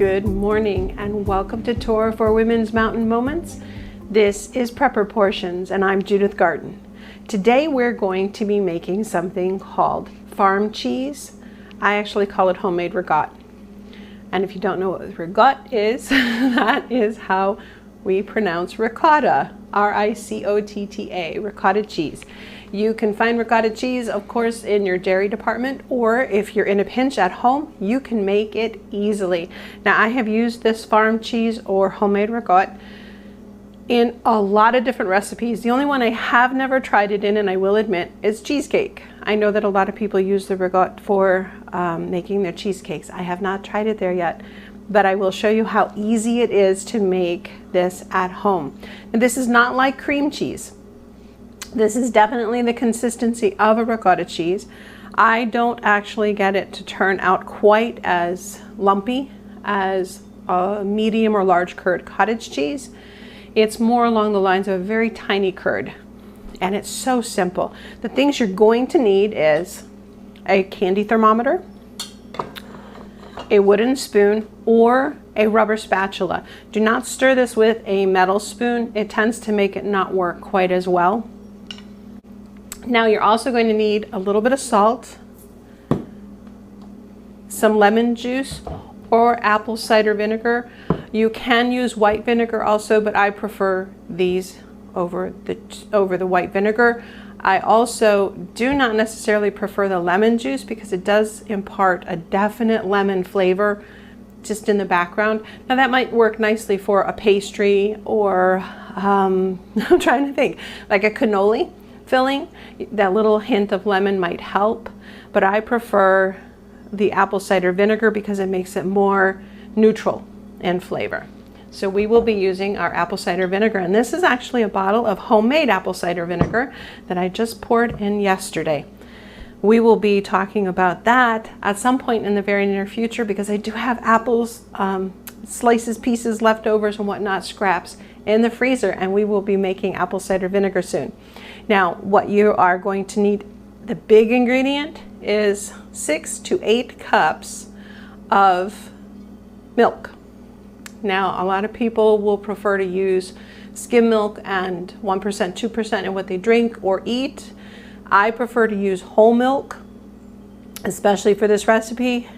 Good morning and welcome to Tour for Women's Mountain Moments. This is Prepper Portions and I'm Judith Garden. Today we're going to be making something called farm cheese. I actually call it homemade ricotta. And if you don't know what ricotta is, that is how we pronounce ricotta, R-I-C-O-T-T-A, ricotta cheese. You can find ricotta cheese, of course, in your dairy department, or if you're in a pinch at home, you can make it easily. Now, I have used this farm cheese or homemade ricotta in a lot of different recipes. The only one I have never tried it in, and I will admit, is cheesecake. I know that a lot of people use the ricotta for making their cheesecakes. I have not tried it there yet, but I will show you how easy it is to make this at home. And this is not like cream cheese. This is definitely the consistency of a ricotta cheese. I don't actually get it to turn out quite as lumpy as a medium or large curd cottage cheese. It's more along the lines of a very tiny curd, and it's so simple. The things you're going to need is a candy thermometer, a wooden spoon, or a rubber spatula. Do not stir this with a metal spoon. It tends to make it not work quite as well. Now you're also going to need a little bit of salt, some lemon juice, or apple cider vinegar. You can use white vinegar also, but I prefer these over the white vinegar. I also do not necessarily prefer the lemon juice because it does impart a definite lemon flavor just in the background. Now that might work nicely for a pastry or I'm trying to think, like a cannoli filling. That little hint of lemon might help, but I prefer the apple cider vinegar because it makes it more neutral in flavor. So we will be using our apple cider vinegar, and this is actually a bottle of homemade apple cider vinegar that I just poured in yesterday. We will be talking about that at some point in the very near future because I do have apples, slices, pieces, leftovers and whatnot, scraps in the freezer, and we will be making apple cider vinegar soon. Now, what you are going to need, the big ingredient is 6 to 8 cups of milk. Now, a lot of people will prefer to use skim milk and 1%, 2% in what they drink or eat. I prefer to use whole milk, especially for this recipe,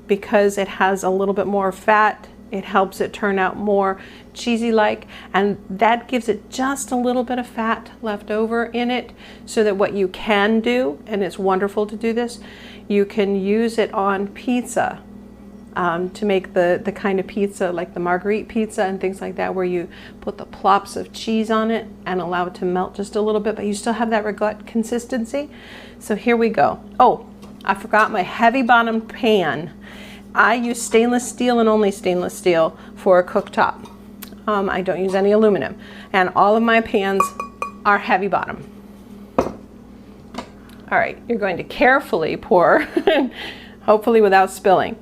because it has a little bit more fat. It helps it turn out more cheesy-like, and that gives it just a little bit of fat left over in it, so that what you can do, and it's wonderful to do this, you can use it on pizza to make the kind of pizza like the marguerite pizza and things like that, where you put the plops of cheese on it and allow it to melt just a little bit, but you still have that ricotta consistency. So here we go. Oh, I forgot my heavy bottom pan. I use stainless steel and only stainless steel for a cooktop. I don't use any aluminum, and all of my pans are heavy bottom. All right, you're going to carefully pour, hopefully without spilling.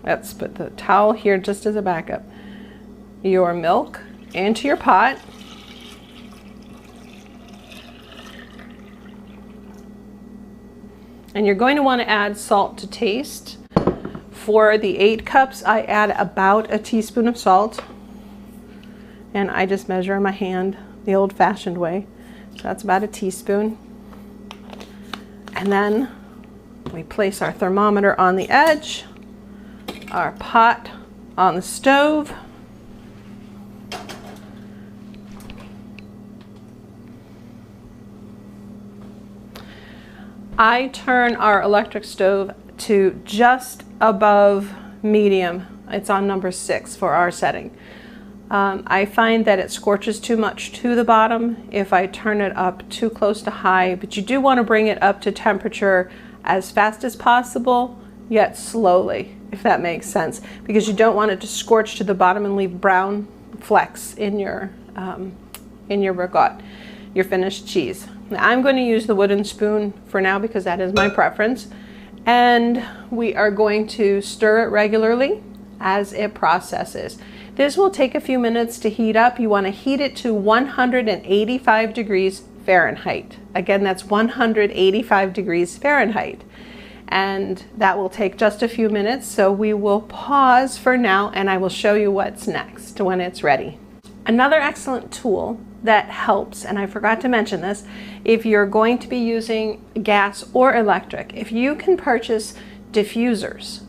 Let's put the towel here just as a backup. Your milk into your pot. And you're going to want to add salt to taste. For the 8 cups, I add about a teaspoon of salt. And I just measure in my hand the old-fashioned way. So that's about a teaspoon. And then we place our thermometer on the edge, our pot on the stove. I turn our electric stove to just above medium. It's on number 6 for our setting. I find that it scorches too much to the bottom if I turn it up too close to high, but you do want to bring it up to temperature as fast as possible, yet slowly, if that makes sense, because you don't want it to scorch to the bottom and leave brown flecks in your ricotta, your finished cheese. Now, I'm going to use the wooden spoon for now because that is my preference, and we are going to stir it regularly as it processes. This will take a few minutes to heat up. You want to heat it to 185 degrees Fahrenheit. Again, that's 185 degrees Fahrenheit. and that will take just a few minutes. So we will pause for now and I will show you what's next when it's ready. Another excellent tool that helps, and I forgot to mention this, if you're going to be using gas or electric, if you can purchase diffusers,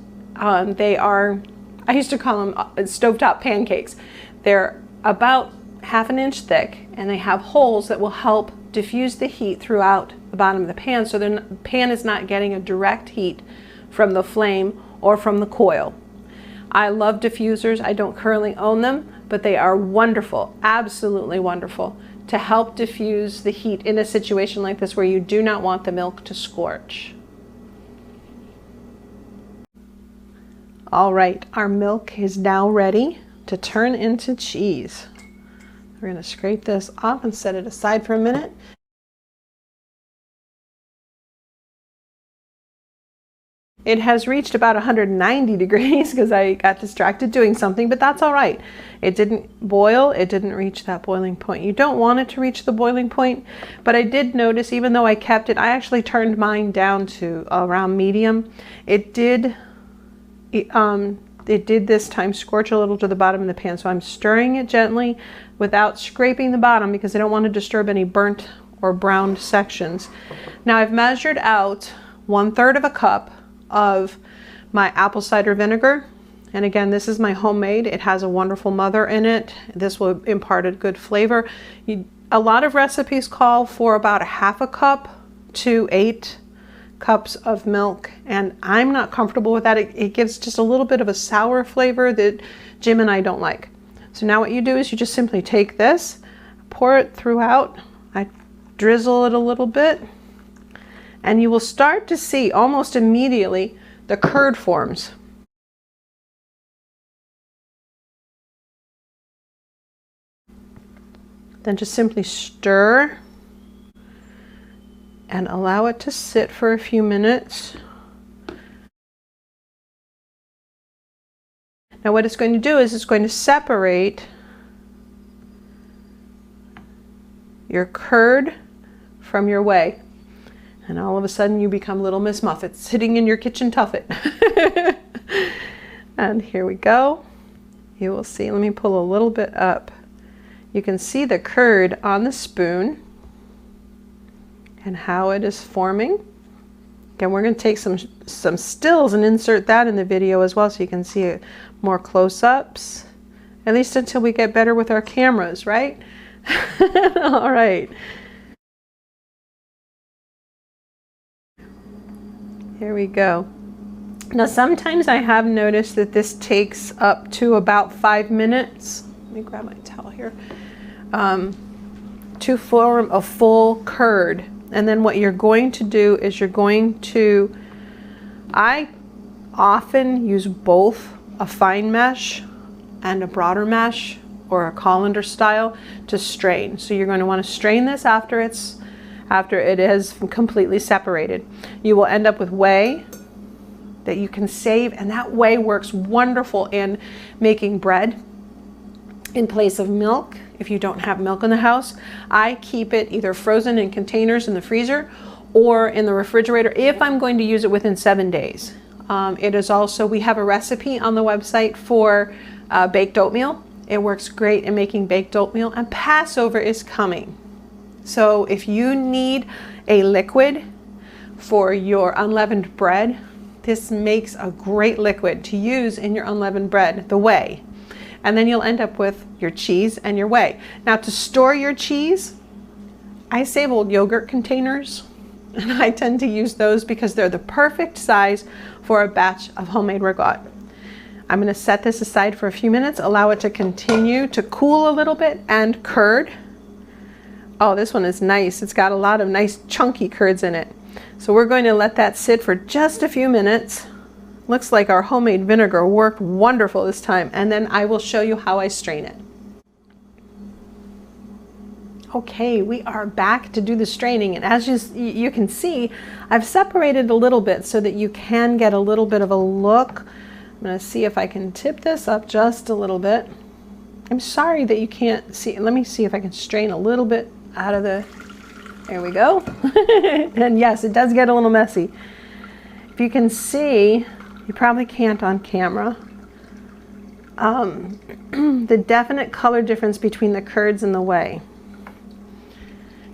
they are, I used to call them stovetop pancakes. They're about half an inch thick and they have holes that will help diffuse the heat throughout the bottom of the pan, so the pan is not getting a direct heat from the flame or from the coil. I love diffusers. I don't currently own them, but they are wonderful, absolutely wonderful, to help diffuse the heat in a situation like this where you do not want the milk to scorch. All right, our milk is now ready to turn into cheese. We're going to scrape this off and set it aside for a minute. It has reached about 190 degrees because I got distracted doing something, but that's all right. It didn't boil, it didn't reach that boiling point. You don't want it to reach the boiling point, but I did notice, even though I kept it, I actually turned mine down to around medium. It did this time scorch a little to the bottom of the pan, so I'm stirring it gently without scraping the bottom because I don't want to disturb any burnt or browned sections. Now I've measured out 1/3 of a cup of my apple cider vinegar, and again, this is my homemade. It has a wonderful mother in it. This will impart a good flavor. A lot of recipes call for about 1/2 cup to 8 cups of milk, and I'm not comfortable with that. It gives just a little bit of a sour flavor that Jim and I don't like. So now what you do is you just simply take this, pour it throughout. I drizzle it a little bit, and you will start to see almost immediately the curd forms. Then just simply stir and allow it to sit for a few minutes. Now what it's going to do is it's going to separate your curd from your whey. And all of a sudden you become Little Miss Muffet sitting in your kitchen tuffet. And here we go. You will see, let me pull a little bit up. You can see the curd on the spoon and how it is forming. Again, we're going to take some stills and insert that in the video as well so you can see more close-ups, at least until we get better with our cameras, right? All right. Here we go. Now sometimes I have noticed that this takes up to about 5 minutes. Let me grab my towel here. To form a full curd. And then what you're going to do is I often use both a fine mesh and a broader mesh or a colander style to strain. So you're going to want to strain this after it has completely separated. You will end up with whey that you can save, and that whey works wonderful in making bread in place of milk. If you don't have milk in the house, I keep it either frozen in containers in the freezer or in the refrigerator if I'm going to use it within 7 days. It is also, we have a recipe on the website for baked oatmeal. It works great in making baked oatmeal, and Passover is coming. So if you need a liquid for your unleavened bread, this makes a great liquid to use in your unleavened bread, the whey. And then you'll end up with your cheese and your whey. Now to store your cheese, I save old yogurt containers, and I tend to use those because they're the perfect size for a batch of homemade ricotta. I'm going to set this aside for a few minutes, allow it to continue to cool a little bit, and curd. Oh, this one is nice. It's got a lot of nice chunky curds in it. So we're going to let that sit for just a few minutes. Looks like our homemade vinegar worked wonderful this time, and then I will show you how I strain it. Okay, we are back to do the straining, and as you can see, I've separated a little bit so that you can get a little bit of a look. I'm going to see if I can tip this up just a little bit. I'm sorry that you can't see. Let me see if I can strain a little bit out of the, there we go. And yes, it does get a little messy. If you can see, you probably can't on camera, the definite color difference between the curds and the whey.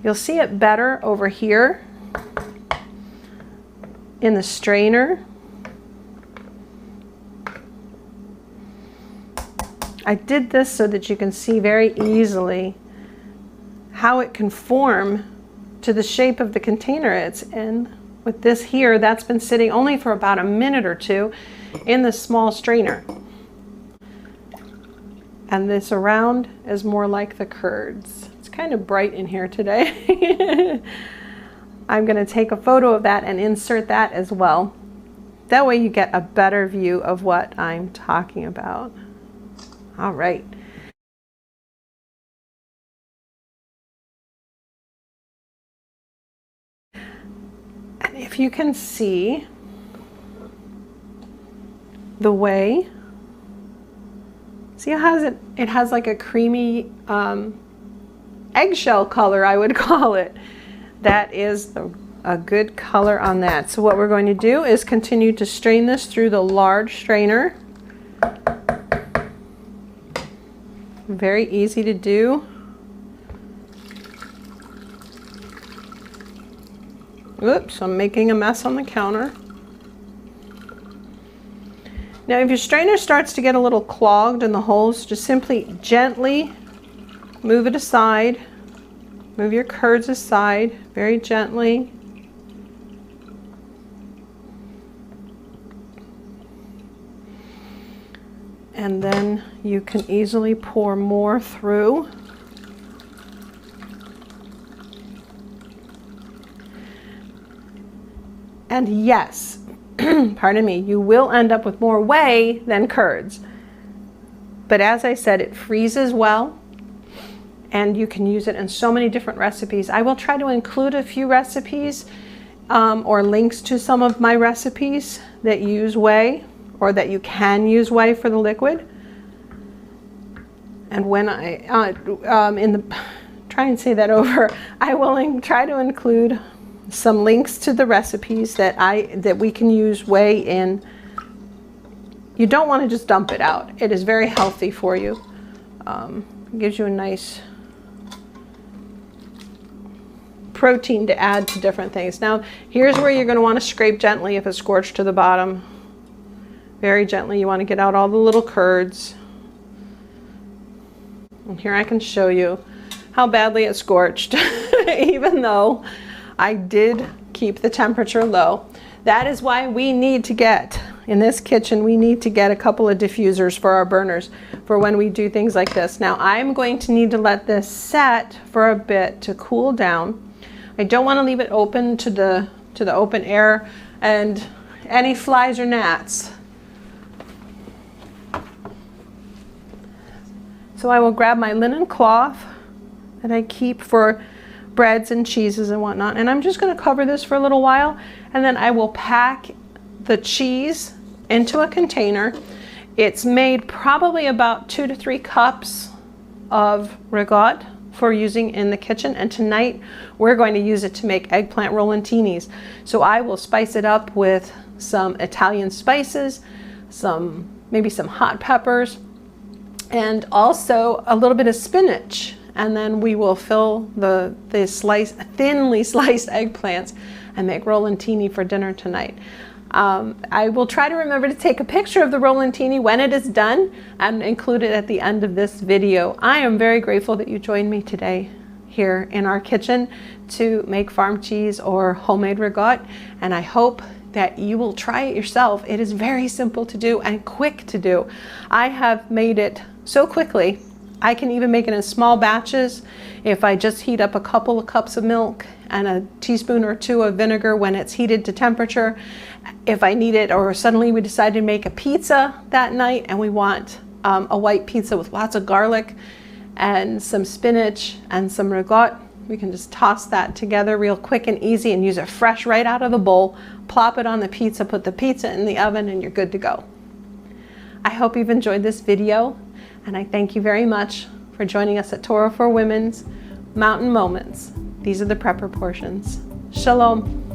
You'll see it better over here in the strainer. I did this so that you can see very easily how it can form to the shape of the container it's in. With this here, that's been sitting only for about a minute or two in the small strainer. And this around is more like the curds. It's kind of bright in here today. I'm going to take a photo of that and insert that as well. That way you get a better view of what I'm talking about. All right. And if you can see the whey, see how it has like a creamy eggshell color, I would call it. That is a good color on that. So what we're going to do is continue to strain this through the large strainer. Very easy to do. Oops, I'm making a mess on the counter. Now if your strainer starts to get a little clogged in the holes, just simply gently move it aside. Move your curds aside very gently. And then you can easily pour more through. And yes, pardon me, you will end up with more whey than curds. But as I said, it freezes well, and you can use it in so many different recipes. I will try to include a few recipes or links to some of my recipes that use whey, or that you can use whey for the liquid. And when I try and say that over, I will try to include some links to the recipes that we can use whey in. You don't want to just dump it out. It is very healthy for you. It gives you a nice protein to add to different things. Now, here's where you're going to want to scrape gently if it's scorched to the bottom. Very gently. You want to get out all the little curds. And here I can show you how badly it's scorched, even though I did keep the temperature low. That is why we need to get, in this kitchen, we need to get a couple of diffusers for our burners for when we do things like this. Now I'm going to need to let this set for a bit to cool down. I don't want to leave it open to the open air and any flies or gnats. So I will grab my linen cloth that I keep for breads and cheeses and whatnot, and I'm just going to cover this for a little while, and then I will pack the cheese into a container. It's made probably about 2 to 3 cups of ricotta for using in the kitchen, and tonight we're going to use it to make eggplant rollantinis. So I will spice it up with some Italian spices, maybe some hot peppers, and also a little bit of spinach. And then we will fill the thinly sliced eggplants and make rollantini for dinner tonight. I will try to remember to take a picture of the rollantini when it is done and include it at the end of this video. I am very grateful that you joined me today here in our kitchen to make farm cheese or homemade ricotta, and I hope that you will try it yourself. It is very simple to do and quick to do. I have made it so quickly. I can even make it in small batches if I just heat up a couple of cups of milk and a teaspoon or 2 of vinegar when it's heated to temperature. If I need it, or suddenly we decide to make a pizza that night and we want a white pizza with lots of garlic and some spinach and some ricotta, we can just toss that together real quick and easy and use it fresh right out of the bowl, plop it on the pizza, put the pizza in the oven, and you're good to go. I hope you've enjoyed this video, and I thank you very much for joining us at Torah for Women's Mountain Moments. These are the prepper portions. Shalom.